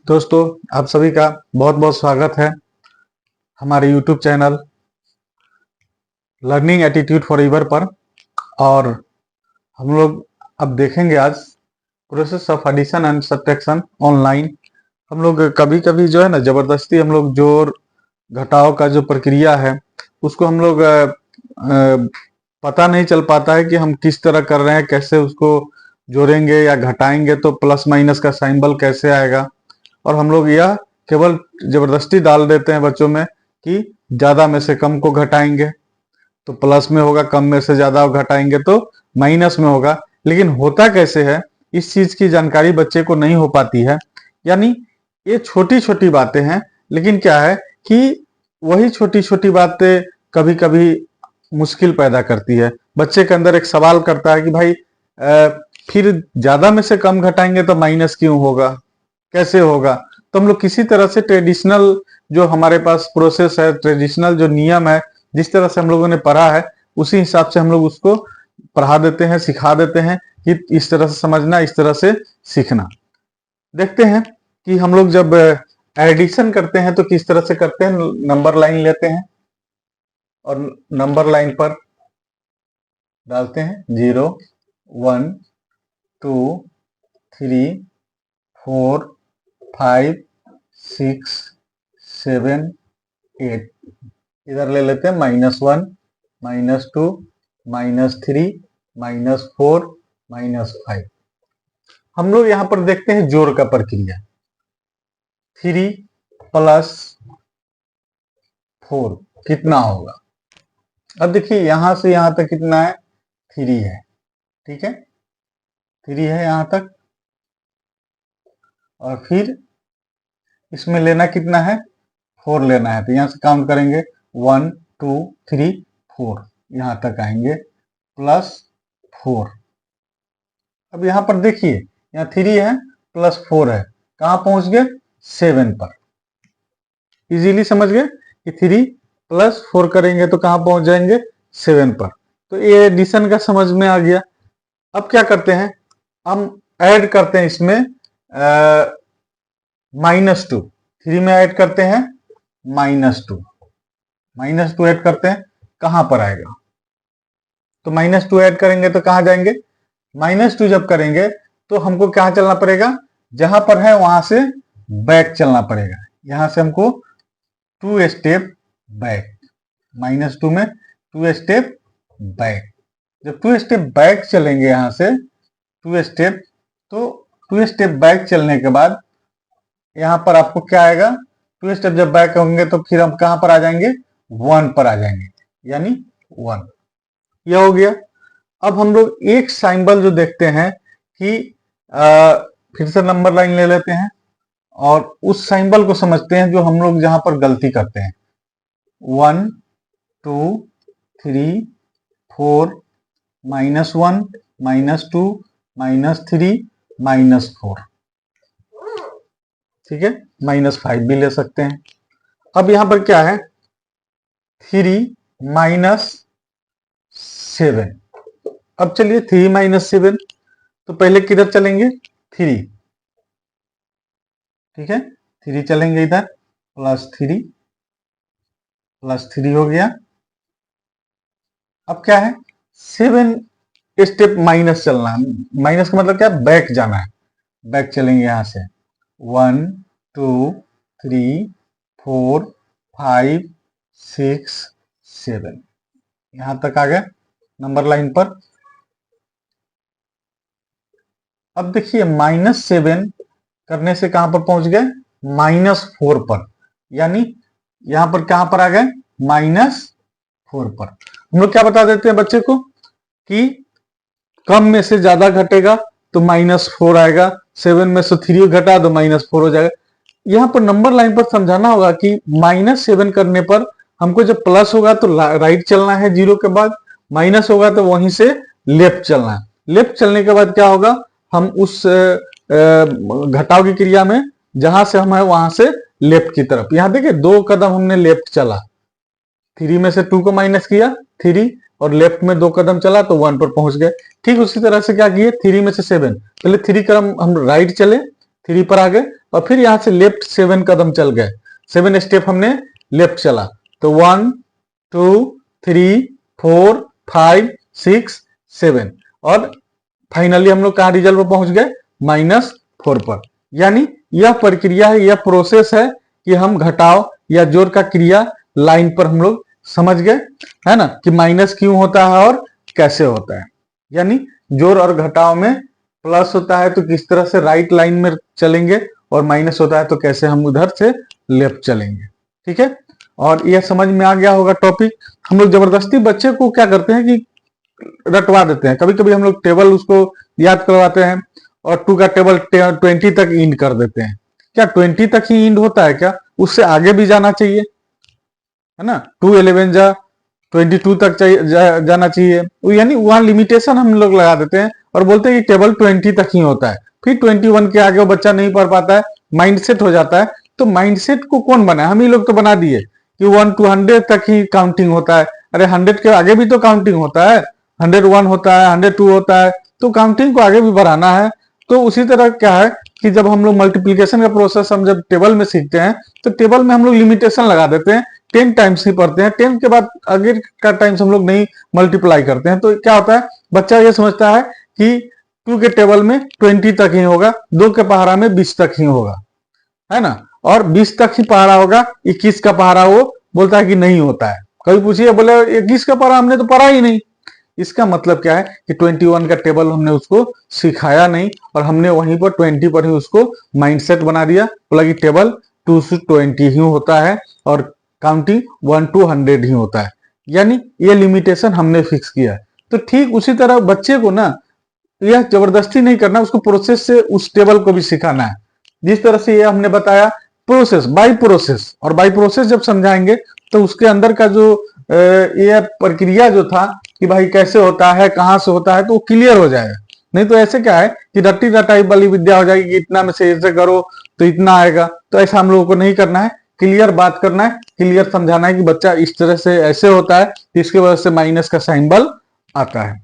दोस्तों, आप सभी का बहुत बहुत स्वागत है हमारे YouTube channel learning attitude forever पर। और हम लोग अब देखेंगे आज process of addition and subtraction online. हम लोग कभी कभी जो है ना, जबरदस्ती हम लोग जोड़ घटाव का जो प्रक्रिया है उसको हम लोग पता नहीं चल पाता है कि हम किस तरह कर रहे हैं, कैसे उसको जोड़ेंगे या घटाएंगे, तो प्लस माइनस का सिंबल कैसे आएगा। और हम लोग यह केवल जबरदस्ती डाल देते हैं बच्चों में कि ज्यादा में से कम को घटाएंगे तो प्लस में होगा, कम में से ज्यादा घटाएंगे तो माइनस में होगा। लेकिन होता कैसे है, इस चीज की जानकारी बच्चे को नहीं हो पाती है। यानी ये छोटी छोटी बातें हैं, लेकिन क्या है कि वही छोटी छोटी बातें कभी कभी मुश्किल पैदा करती है। बच्चे के अंदर एक सवाल करता है कि भाई फिर ज्यादा में से कम घटाएंगे तो माइनस क्यों होगा, कैसे होगा। तो हम लोग किसी तरह से ट्रेडिशनल जो हमारे पास प्रोसेस है, ट्रेडिशनल जो नियम है, जिस तरह से हम लोगों ने पढ़ा है उसी हिसाब से हम लोग उसको पढ़ा देते हैं, सिखा देते हैं कि इस तरह से समझना, इस तरह से सीखना। देखते हैं कि हम लोग जब एडिशन करते हैं तो किस तरह से करते हैं। नंबर लाइन लेते हैं और नंबर लाइन पर डालते हैं 0 1 2 3 4 5 6 7 8। इधर ले लेते हैं -1 -2 -3 -4 -5। हम लोग यहां पर देखते हैं जोड़ का प्रक्रिया। 3 + 4 कितना होगा। अब देखिए यहां से यहां तक कितना है, 3 है। ठीक है, 3 है यहां तक। और फिर इसमें लेना कितना है, 4 लेना है। तो यहां से काउंट करेंगे 1 2 3 4, यहां तक आएंगे +4। अब यहां पर देखिए, यहाँ 3 है +4 है, कहां पहुंच गए, 7 पर। इजीली समझ गए कि 3 + 4 करेंगे तो कहां पहुंच जाएंगे, 7 पर। तो ये एडिशन का समझ में आ गया। अब क्या करते हैं, हम ऐड करते हैं इसमें -2। 3 में ऐड करते हैं -2। -2 ऐड करते हैं, कहां पर आएगा, तो -2 ऐड करेंगे तो कहां जाएंगे, -2 जब करेंगे तो हमको कहां चलना पड़ेगा, जहां पर है वहां से बैक चलना पड़ेगा। यहां से हमको 2 स्टेप बैक, -2 में 2 स्टेप बैक। जब 2 स्टेप बैक चलेंगे यहां से 2 स्टेप, तो 2 स्टेप बैक चलने के बाद यहां पर आपको क्या आएगा, 2 स्टेप जब बैक होंगे तो फिर हम कहां पर आ जाएंगे, 1 पर आ जाएंगे, यानी 1। यह हो गया। अब हम लोग एक सिंबल जो देखते हैं कि फिर से नंबर लाइन ले लेते हैं और उस सिंबल को समझते हैं जो हम लोग जहां पर गलती करते हैं। 1 2 3 4 -1 -2 -3 -4। ठीक है, -5 भी ले सकते हैं। अब यहां पर क्या है, 3 -7। अब चलिए 3 - 7, तो पहले किधर चलेंगे, 3। ठीक है, 3 चलेंगे इधर, +3 हो गया। अब क्या है, 7 स्टेप माइनस चलना है। माइनस का मतलब क्या, बैक जाना है। बैक चलेंगे यहां से 1 2 3 4 5 6 7, यहां तक आ गए नंबर लाइन पर। अब देखिए -7 करने से कहां पर पहुंच गए, -4 पर। यानी यहां पर कहां पर आ गए, -4 पर। हम लोग क्या बता देते हैं बच्चे को कि कम में से ज्यादा घटेगा तो -4 आएगा, 7 में से 3 घटा तो -4 हो जाएगा। यहां पर नंबर लाइन पर समझाना होगा कि -7 करने पर हमको जब प्लस होगा तो राइट चलना है, 0 के बाद माइनस होगा तो वहीं से लेफ्ट चलना है। लेफ्ट चलने के बाद क्या होगा, हम उस घटाव की क्रिया में जहां से हम है वहां से लेफ्ट की तरफ। यहां देखिए 2 कदम हमने लेफ्ट चला, 3 में से 2 को माइनस किया 3, और लेफ्ट में 2 कदम चला तो 1 पर पहुंच गए। ठीक उसी तरह से क्या किए, 3 में से 7, पहले 3 कदम हम राइट चले, 3 पर आ गए और फिर यहां से लेफ्ट 7 कदम चल गए, 7 स्टेप हमने लेफ्ट चला, तो 1 2 3 4 5 6 7 और फाइनली हम लोग कहा रिजल्ट पर पहुंच गए -4 पर। यानी यह प्रक्रिया है, यह प्रोसेस है कि हम घटाव या जोड़ का क्रिया लाइन पर हम लोग समझ गए, है ना, कि माइनस क्यों होता है और कैसे होता है। यानी जोड़ और घटाव में प्लस होता है तो किस तरह से राइट लाइन में चलेंगे और माइनस होता है तो कैसे हम उधर से लेफ्ट चलेंगे। ठीक है, और यह समझ में आ गया होगा टॉपिक। हम लोग जबरदस्ती बच्चे को क्या करते हैं कि रटवा देते हैं, कभी कभी हम लोग टेबल उसको याद करवाते हैं और 2 का टेबल 20 तक इंड कर देते हैं। क्या 20 तक ही इंड होता है क्या? उससे आगे भी जाना चाहिए, है ना। 2 11 जा 22 तक जाना चाहिए, यानी वहां लिमिटेशन हम लोग लगा देते हैं और बोलते हैं कि टेबल 20 तक ही होता है, फिर 21 के आगे वो बच्चा नहीं पढ़ पाता है, माइंडसेट हो जाता है। तो माइंडसेट को कौन बनाए? हम ही लोग तो बना दिए कि 1 to 100 तक ही काउंटिंग होता है। अरे 100 के आगे भी तो काउंटिंग होता है, 101 होता है, 102 होता है, तो काउंटिंग को आगे भी बढ़ाना है। तो उसी तरह क्या है कि जब हम लोग मल्टीप्लीकेशन का प्रोसेस हम जब टेबल में सीखते हैं तो टेबल में हम लोग लिमिटेशन लगा देते हैं, 10 टाइम्स ही पढ़ते हैं, 10 के बाद आगे का टाइम्स हम लोग नहीं मल्टीप्लाई करते हैं। तो क्या होता है, बच्चा ये समझता है कि 2 के टेबल में 20 तक ही होगा, 2 के पहाड़ा में 20 तक ही होगा, है ना, और 20 तक ही पहाड़ा होगा, 21 का पहाड़ा वो बोलता है कि नहीं होता है। कभी पूछिए, बोले 21 का पहाड़ा हमने तो पढ़ा ही नहीं। इसका मतलब क्या है कि 21 का टेबल हमने उसको सिखाया नहीं और हमने वहीं पर 20 पर ही उसको माइंडसेट बना दिया, बोला कि टेबल 2 से 20 ही होता है और काउंटिंग 1 to 100 ही होता है। यानी ये लिमिटेशन हमने फिक्स किया है। तो ठीक उसी तरह बच्चे को ना यह जबरदस्ती नहीं करना, उसको प्रोसेस से उस टेबल को भी सिखाना है। जिस तरह से ये हमने बताया प्रोसेस बाय प्रोसेस, और बाय प्रोसेस जब समझाएंगे तो उसके अंदर का जो ये प्रक्रिया जो था कि भाई कैसे होता है, कहां से होता है, तो वो क्लियर हो जाएगा। नहीं तो ऐसे क्या है कि रट्टी रटाई वाली विद्या हो जाएगी कि इतना में से ऐसे करो तो इतना आएगा। तो ऐसा हम लोगों को नहीं करना है, क्लियर बात करना है, क्लियर समझाना है कि बच्चा इस तरह से ऐसे होता है, इसके वजह से माइनस का सिंबल आता है।